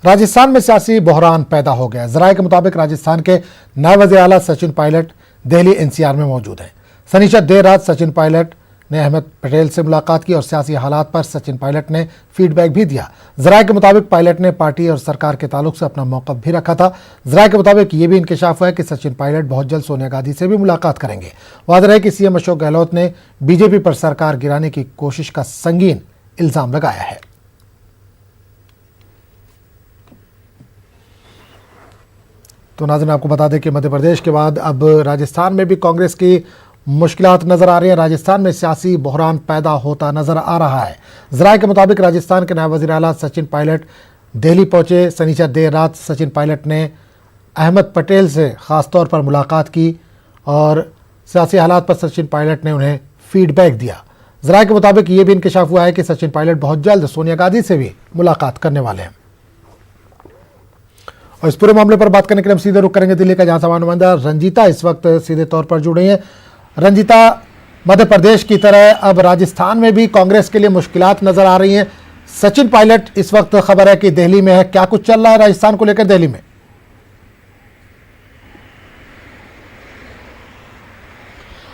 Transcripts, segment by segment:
राजस्थान में सियासी बहरान पैदा हो गया। जराये के मुताबिक राजस्थान के नए वज़ीर आला सचिन पायलट दिल्ली एनसीआर में मौजूद हैं। शनिचर देर रात सचिन पायलट ने अहमद पटेल से मुलाकात की और सियासी हालात पर सचिन पायलट ने फीडबैक भी दिया। जराये के मुताबिक पायलट ने पार्टी और सरकार के ताल्लुक से अपना मौक़िफ़ भी रखा था। जराये के मुताबिक ये भी इंकशाफ हुआ है कि सचिन पायलट बहुत जल्द सोनिया गांधी से भी मुलाकात करेंगे। वाज़ेह है कि सीएम अशोक गहलोत ने बीजेपी पर सरकार गिराने की कोशिश का संगीन इल्जाम लगाया है। तो नाज़रीन, आपको बता दें कि मध्य प्रदेश के बाद अब राजस्थान में भी कांग्रेस की मुश्किलात नजर आ रही है। राजस्थान में सियासी बहरान पैदा होता नजर आ रहा है। जराये के मुताबिक राजस्थान के नायब वज़ीर आला सचिन पायलट दिल्ली पहुंचे। शनिचर देर रात सचिन पायलट ने अहमद पटेल से ख़ास तौर पर मुलाकात की और सियासी हालात पर सचिन पायलट ने उन्हें फीडबैक दिया। जराये के मुताबिक ये भी इंकशाफ हुआ है कि सचिन पायलट बहुत जल्द सोनिया गांधी से भी मुलाकात करने वाले हैं। और इस पूरे मामले पर बात करने के लिए हम सीधे रुख करेंगे दिल्ली का, जहां हमारे नुमाइंदा रंजीता इस वक्त सीधे तौर पर जुड़ रही हैं। रंजीता, मध्य प्रदेश की तरह अब राजस्थान में भी कांग्रेस के लिए मुश्किलात नजर आ रही हैं। सचिन पायलट इस वक्त खबर है कि दिल्ली में है, क्या कुछ चल रहा है राजस्थान को लेकर दिल्ली में?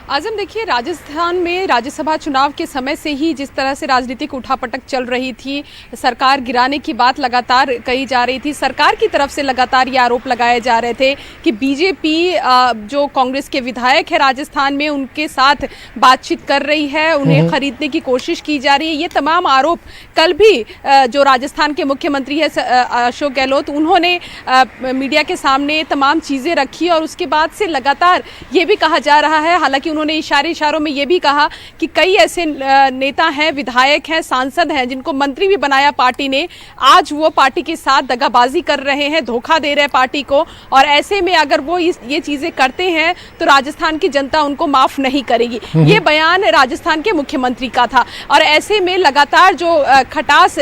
आजम, देखिए, राजस्थान में राज्यसभा चुनाव के समय से ही जिस तरह से राजनीतिक उठापटक चल रही थी, सरकार गिराने की बात लगातार कही जा रही थी। सरकार की तरफ से लगातार ये आरोप लगाए जा रहे थे कि बीजेपी जो कांग्रेस के विधायक है राजस्थान में, उनके साथ बातचीत कर रही है, उन्हें खरीदने की कोशिश की जा रही है। ये तमाम आरोप कल भी जो राजस्थान के मुख्यमंत्री है अशोक गहलोत, उन्होंने मीडिया के सामने तमाम चीज़ें रखी और उसके बाद से लगातार ये भी कहा जा रहा है, हालांकि उन्होंने इशारों में यह भी कहा कि कई ऐसे नेता हैं, विधायक हैं, सांसद हैं जिनको मंत्री भी बनाया पार्टी ने, आज वो पार्टी के साथ दगाबाजी कर रहे हैं, धोखा दे रहे हैं पार्टी को, और ऐसे में अगर वो ये चीजें करते हैं तो राजस्थान की जनता उनको माफ नहीं करेगी। ये बयान राजस्थान के मुख्यमंत्री का था। और ऐसे में लगातार जो खटास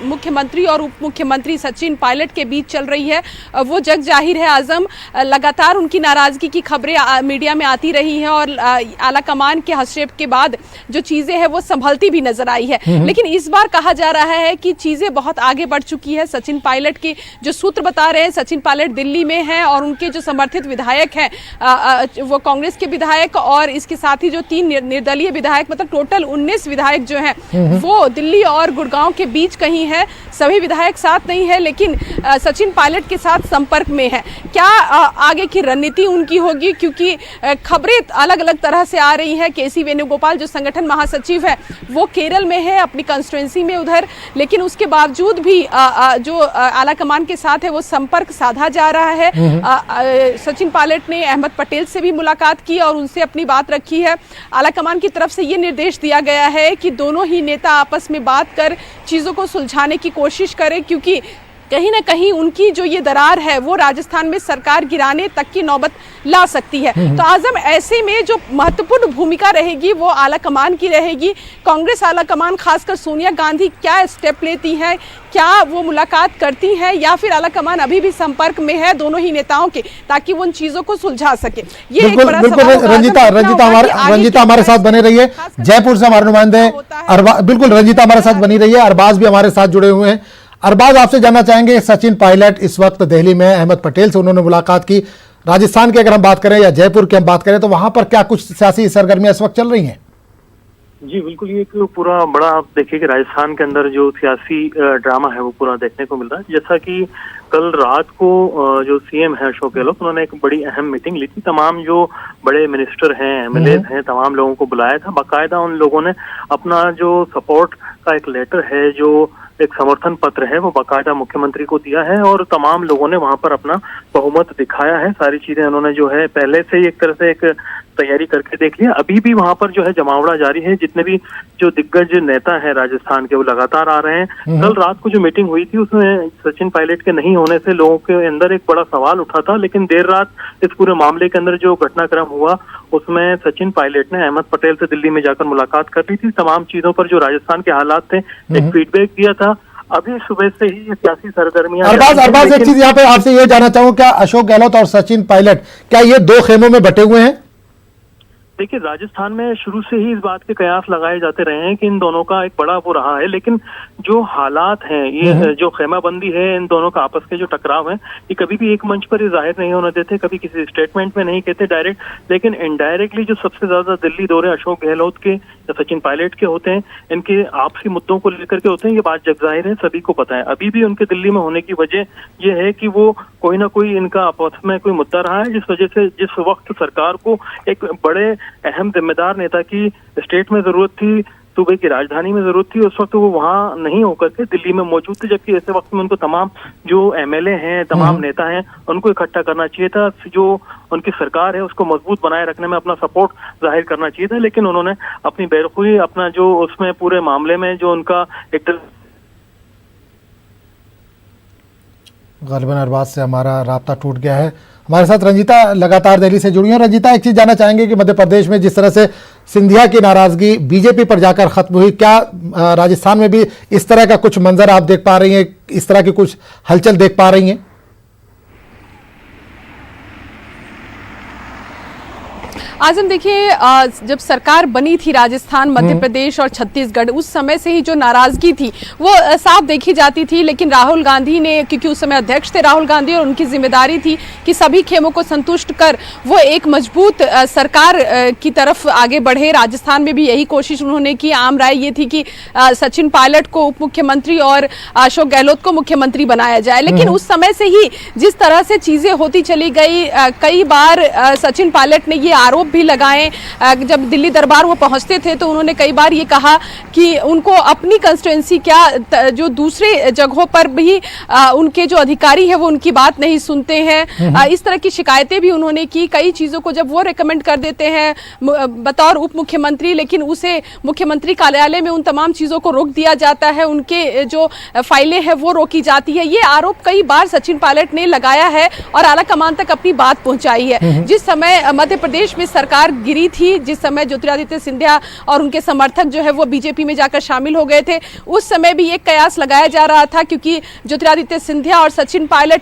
मुख्यमंत्री और उप मुख्यमंत्री सचिन पायलट के बीच चल रही है वो जग जाहिर है। आजम, लगातार उनकी नाराजगी की खबरें मीडिया में आती रही हैं और आला कमान के हस्तक्षेप के बाद जो चीजें हैं वो संभलती भी नजर आई है। लेकिन इस बार कहा जा रहा है कि चीजें बहुत आगे बढ़ चुकी है। सचिन पायलट के जो सूत्र बता रहे हैं, सचिन पायलट दिल्ली में हैं और उनके जो समर्थित विधायक हैं वो कांग्रेस के विधायक और इसके साथ ही जो 3 निर्दलीय विधायक, मतलब टोटल 19 विधायक जो हैं वो दिल्ली और गुड़गांव के बीच कहीं है। सभी विधायक साथ नहीं है लेकिन सचिन पायलट के साथ संपर्क में है। क्या आगे की रणनीति उनकी होगी, क्योंकि खबरें अलग अलग तरह से आ रही है। केसी वेणुगोपाल जो संगठन महासचिव है वो केरल में है अपनी कंस्टिट्यूएंसी में उधर, लेकिन उसके बावजूद भी जो आला कमान के साथ है वो संपर्क साधा जा रहा है। सचिन पायलट ने अहमद पटेल से भी मुलाकात की और उनसे अपनी बात रखी है। आला कमान की तरफ से ये निर्देश दिया गया है कि दोनों ही नेता आपस में बात कर चीजों को सुलझाने की कोशिश करें, क्योंकि कहीं ना कहीं उनकी जो ये दरार है वो राजस्थान में सरकार गिराने तक की नौबत ला सकती है। तो आजम, ऐसे में जो महत्वपूर्ण भूमिका रहेगी वो आला कमान की रहेगी। कांग्रेस आला कमान, खासकर सोनिया गांधी क्या स्टेप लेती है, क्या वो मुलाकात करती है या फिर आला कमान अभी भी संपर्क में है दोनों ही नेताओं के, ताकि वो उन चीजों को सुलझा सके। ये एक बड़ा सवाल होगा। रंजीता हमारे साथ बने रही है, जयपुर से हमारे नुमाइंदे बिल्कुल रंजीता हमारे साथ बनी रही है। अरबाज भी हमारे साथ जुड़े हुए हैं। अरबाज, आपसे जानना चाहेंगे, सचिन पायलट इस वक्त दिल्ली में अहमद पटेल से उन्होंने मुलाकात की। राजस्थान की अगर हम बात करें या जयपुर की हम बात करें तो वहां पर क्या कुछ सियासी सरगर्मियां इस वक्त चल रही हैं? जी बिल्कुल, ये एक पूरा बड़ा आप देखिए कि राजस्थान के अंदर जो सियासी ड्रामा है वो पूरा देखने को मिल रहा है। जैसा कि कल रात को जो सीएम है अशोक गहलोत, उन्होंने एक बड़ी अहम मीटिंग ली थी। तमाम जो बड़े मिनिस्टर हैं, एमएलए हैं, तमाम लोगों को बुलाया था। बाकायदा उन लोगों ने अपना जो सपोर्ट का एक लेटर है, जो एक समर्थन पत्र है, वो बाकायदा मुख्यमंत्री को दिया है और तमाम लोगों ने वहां पर अपना बहुमत दिखाया है। सारी चीजें उन्होंने जो है पहले से ही एक तरह से एक तैयारी करके देख लिया। अभी भी वहां पर जो है जमावड़ा जारी है। जितने भी जो दिग्गज नेता हैं राजस्थान के वो लगातार आ रहे हैं। कल रात को जो मीटिंग हुई थी उसमें सचिन पायलट के नहीं होने से लोगों के अंदर एक बड़ा सवाल उठा था, लेकिन देर रात इस पूरे मामले के अंदर जो घटनाक्रम हुआ उसमें सचिन पायलट ने अहमद पटेल से दिल्ली में जाकर मुलाकात कर ली थी। तमाम चीजों पर जो राजस्थान के हालात थे एक फीडबैक दिया था। अभी सुबह से ही ये सियासी सरगर्मियां। अरबाज, एक चीज यहाँ पे आपसे ये जानना चाहूँ, क्या अशोक गहलोत और सचिन पायलट क्या ये 2 खेमों में बटे हुए हैं? देखिए, राजस्थान में शुरू से ही इस बात के कयास लगाए जाते रहे हैं कि इन दोनों का एक बड़ा वो रहा है, लेकिन जो हालात हैं, ये जो खेमाबंदी है, इन दोनों का आपस के जो टकराव है, ये कभी भी एक मंच पर ये जाहिर नहीं होने देते, कभी किसी स्टेटमेंट में नहीं कहते डायरेक्ट, लेकिन इनडायरेक्टली जो सबसे ज्यादा दिल्ली दौरे अशोक गहलोत के या सचिन पायलट के होते हैं, इनके आपसी मुद्दों को लेकर के होते हैं, ये बात जग जाहिर है, सभी को पता है। अभी भी उनके दिल्ली में होने की वजह ये है कि वो कोई ना कोई इनका आपस में कोई मुद्दा रहा है, जिस वजह से जिस वक्त सरकार को एक बड़े अहम जिम्मेदार नेता की स्टेट में जरूरत थी, सूबे की राजधानी में जरूरत थी, उस वक्त वो वहां नहीं होकर के दिल्ली में मौजूद थे, जबकि ऐसे वक्त में उनको तमाम जो एमएलए हैं, तमाम नेता हैं, उनको इकट्ठा करना चाहिए था, जो उनकी सरकार है उसको मजबूत बनाए रखने में अपना सपोर्ट जाहिर करना चाहिए था, लेकिन उन्होंने अपनी बेरखुरी, अपना जो उसमें पूरे मामले में जो उनका एक गालिबन अरबाज से हमारा राब्ता टूट गया है। हमारे साथ रंजीता लगातार दिल्ली से जुड़ी हैं। रंजीता, एक चीज जानना चाहेंगे कि मध्य प्रदेश में जिस तरह से सिंधिया की नाराजगी बीजेपी पर जाकर खत्म हुई, क्या राजस्थान में भी इस तरह का कुछ मंजर आप देख पा रही हैं, इस तरह की कुछ हलचल देख पा रही हैं? आजम देखिए, जब सरकार बनी थी राजस्थान, मध्य प्रदेश और छत्तीसगढ़, उस समय से ही जो नाराजगी थी वो साफ देखी जाती थी, लेकिन राहुल गांधी ने, क्योंकि उस समय अध्यक्ष थे राहुल गांधी, और उनकी जिम्मेदारी थी कि सभी खेमों को संतुष्ट कर वो एक मजबूत सरकार की तरफ आगे बढ़े। राजस्थान में भी यही कोशिश उन्होंने की। आम राय ये थी कि सचिन पायलट को उप मुख्यमंत्री और अशोक गहलोत को मुख्यमंत्री बनाया जाए, लेकिन उस समय से ही जिस तरह से चीजें होती चली गई, कई बार सचिन पायलट ने ये आरोप भी लगाए, जब दिल्ली दरबार वो पहुंचते थे तो उन्होंने कई बार ये कहा कि उनको अपनी कंस्टिट्यूएंसी क्या, जो दूसरे जगहों पर भी उनके जो अधिकारी है वो उनकी बात नहीं सुनते हैं। इस तरह की शिकायतें भी उन्होंने की। कई चीजों को जब वो रिकमेंड कर देते हैं बतौर उप मुख्यमंत्री, लेकिन उसे मुख्यमंत्री कार्यालय में उन तमाम चीजों को रोक दिया जाता है, उनके जो फाइलें हैं वो रोकी जाती है। ये आरोप कई बार सचिन पायलट ने लगाया है और आला कमान तक अपनी बात पहुंचाई है। जिस समय मध्य प्रदेश में सरकार गिरी थी, जिस समय ज्योतिरादित्य सिंधिया और उनके समर्थक जो है वो बीजेपी में जाकर शामिल हो गए थे, उस समय भी एक कयास लगाया जा रहा था, क्योंकि ज्योतिरादित्य सिंधिया और सचिन पायलट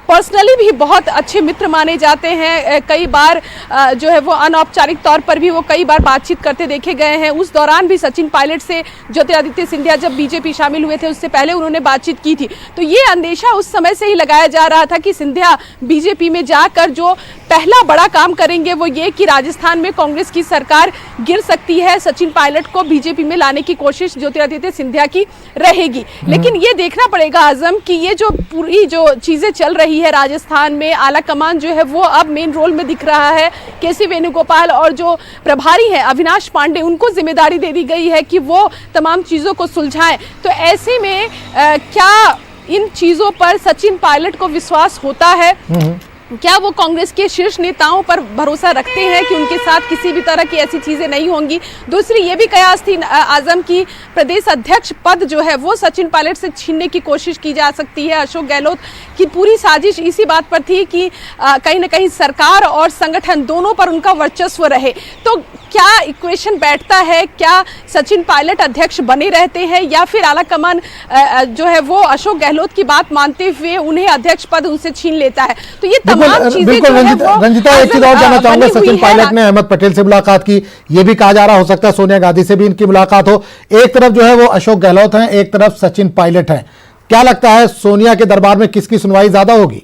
पर्सनली भी बहुत अच्छे मित्र माने जाते हैं। कई बार जो है वो अनौपचारिक तौर पर भी वो कई बार बातचीत करते देखे गए हैं। उस दौरान भी सचिन पायलट से ज्योतिरादित्य सिंधिया जब बीजेपी शामिल हुए थे उससे पहले उन्होंने बातचीत की थी। तो ये अंदेशा उस समय से ही लगाया जा रहा था कि सिंधिया बीजेपी में जाकर जो पहला बड़ा काम करेंगे वो ये कि राजस्थान में कांग्रेस की सरकार गिर सकती है, सचिन पायलट को बीजेपी में लाने की कोशिश ज्योतिरादित्य सिंधिया की रहेगी। लेकिन ये देखना पड़ेगा आजम कि ये जो पूरी जो चीजें चल रही है राजस्थान में, आला कमान जो है वो अब मेन रोल में दिख रहा है। केसी वेणुगोपाल और जो प्रभारी है अविनाश पांडे, उनको जिम्मेदारी दे दी गई है कि वो तमाम चीजों को सुलझाएं। तो ऐसे में क्या इन चीजों पर सचिन पायलट को विश्वास होता है? क्या वो कांग्रेस के शीर्ष नेताओं पर भरोसा रखते हैं कि उनके साथ किसी भी तरह की ऐसी चीजें नहीं होंगी? दूसरी ये भी कयास थी आजम की प्रदेश अध्यक्ष पद जो है वो सचिन पायलट से छीनने की कोशिश की जा सकती है। अशोक गहलोत की पूरी साजिश इसी बात पर थी कि कहीं ना कहीं सरकार और संगठन दोनों पर उनका वर्चस्व रहे। तो क्या इक्वेशन बैठता है? क्या सचिन पायलट अध्यक्ष बने रहते हैं या फिर आला कमान जो है वो अशोक गहलोत की बात मानते हुए उन्हें अध्यक्ष पद उनसे छीन लेता है? तो ये बिल्कुल रंजीता, एक चीज और जानना चाहूंगा। सचिन पायलट ने अहमद पटेल से मुलाकात की, ये भी कहा जा रहा हो सकता है सोनिया गांधी से भी इनकी मुलाकात हो। एक तरफ जो है वो अशोक गहलोत हैं, एक तरफ सचिन पायलट हैं। क्या लगता है सोनिया के दरबार में किसकी सुनवाई ज्यादा होगी?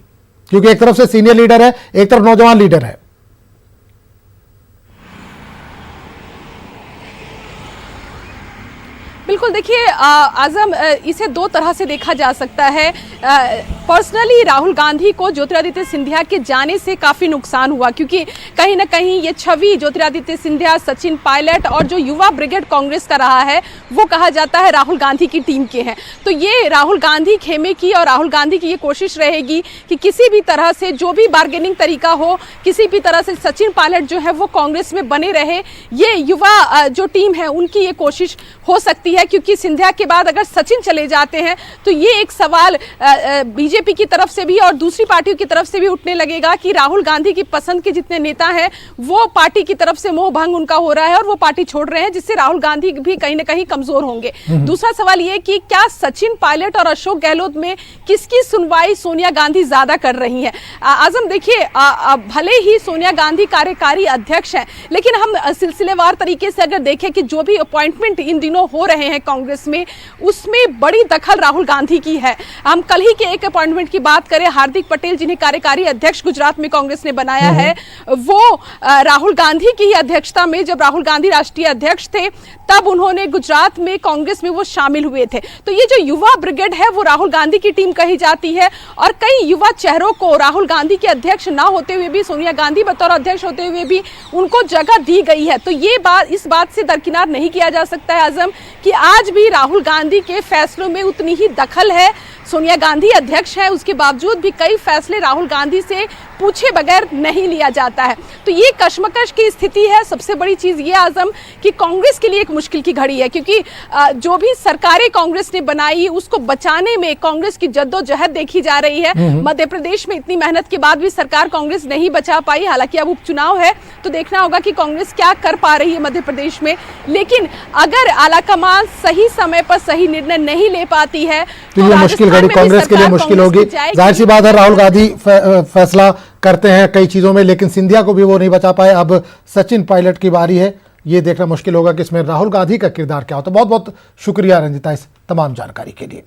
क्योंकि एक तरफ से सीनियर लीडर है, एक तरफ नौजवान लीडर है। बिल्कुल, देखिए आजम, इसे दो तरह से देखा जा सकता है। पर्सनली राहुल गांधी को ज्योतिरादित्य सिंधिया के जाने से काफी नुकसान हुआ, क्योंकि कहीं ना कहीं ये छवि ज्योतिरादित्य सिंधिया, सचिन पायलट और जो युवा ब्रिगेड कांग्रेस का रहा है वो कहा जाता है राहुल गांधी की टीम के हैं। तो ये राहुल गांधी खेमे की और राहुल गांधी की ये कोशिश रहेगी कि किसी भी तरह से जो भी बार्गेनिंग तरीका हो, किसी भी तरह से सचिन पायलट जो है वो कांग्रेस में बने रहे। ये युवा जो टीम है उनकी ये कोशिश हो सकती है है, क्योंकि सिंधिया के बाद अगर सचिन चले जाते हैं तो ये एक सवाल बीजेपी की तरफ से भी और दूसरी पार्टियों की तरफ से भी उठने लगेगा कि राहुल गांधी की पसंद के जितने नेता हैं वो पार्टी की तरफ से मोह भंग उनका हो रहा है और वो पार्टी छोड़ रहे हैं, जिससे राहुल गांधी भी कहीं ना कहीं कमजोर होंगे। दूसरा सवाल ये कि क्या सचिन पायलट और अशोक गहलोत में किसकी सुनवाई सोनिया गांधी ज्यादा कर रही हैं? आजम देखिए, भले ही सोनिया गांधी कार्यकारी अध्यक्ष हैं, लेकिन हम सिलसिलेवार तरीके से अगर देखें कि जो भी अपॉइंटमेंट इन दिनों हो रहे हैं कांग्रेस में, उसमें बड़ी दखल राहुल गांधी की है। हम कल ही के एक अपॉइंटमेंट की बात करें, हार्दिक पटेल जिन्हें कार्यकारी अध्यक्ष गुजरात में कांग्रेस ने बनाया है, वो राहुल गांधी की ही अध्यक्षता में, जब राहुल गांधी राष्ट्रीय अध्यक्ष थे तब उन्होंने गुजरात में कांग्रेस में वो शामिल हुए थे। तो ये जो युवा ब्रिगेड है वो राहुल गांधी की टीम कही जाती है और कई युवा चेहरों को राहुल गांधी के अध्यक्ष ना होते हुए भी, सोनिया गांधी बतौर अध्यक्ष होते हुए भी उनको जगह दी गई है। तो ये बात, इस बात से दरकिनार नहीं किया जा सकता है आजम कि आज भी राहुल गांधी के फैसलों में उतनी ही दखल है। सोनिया गांधी अध्यक्ष है, उसके बावजूद भी कई फैसले राहुल गांधी से पूछे बगैर नहीं लिया जाता है। तो ये कशमकश की स्थिति है। सबसे बड़ी चीज ये आजम कि कांग्रेस के लिए एक मुश्किल की घड़ी है, क्योंकि जो भी सरकारें कांग्रेस ने बनाई उसको बचाने में कांग्रेस की जद्दोजहद देखी जा रही है। मध्य प्रदेश में इतनी मेहनत के बाद भी सरकार कांग्रेस नहीं बचा पाई। हालांकि अब उपचुनाव है तो देखना होगा कि कांग्रेस क्या कर पा रही है मध्य प्रदेश में। लेकिन अगर आलाकमान सही समय पर सही निर्णय नहीं ले पाती है तो ये मुश्किल घड़ी कांग्रेस के लिए मुश्किल होगी। जाहिर सी बात है, राहुल गांधी फैसला करते हैं कई चीजों में, लेकिन सिंधिया को भी वो नहीं बचा पाए। अब सचिन पायलट की बारी है, ये देखना मुश्किल होगा कि इसमें राहुल गांधी का किरदार क्या होता है। बहुत बहुत शुक्रिया रंजिता इस तमाम जानकारी के लिए।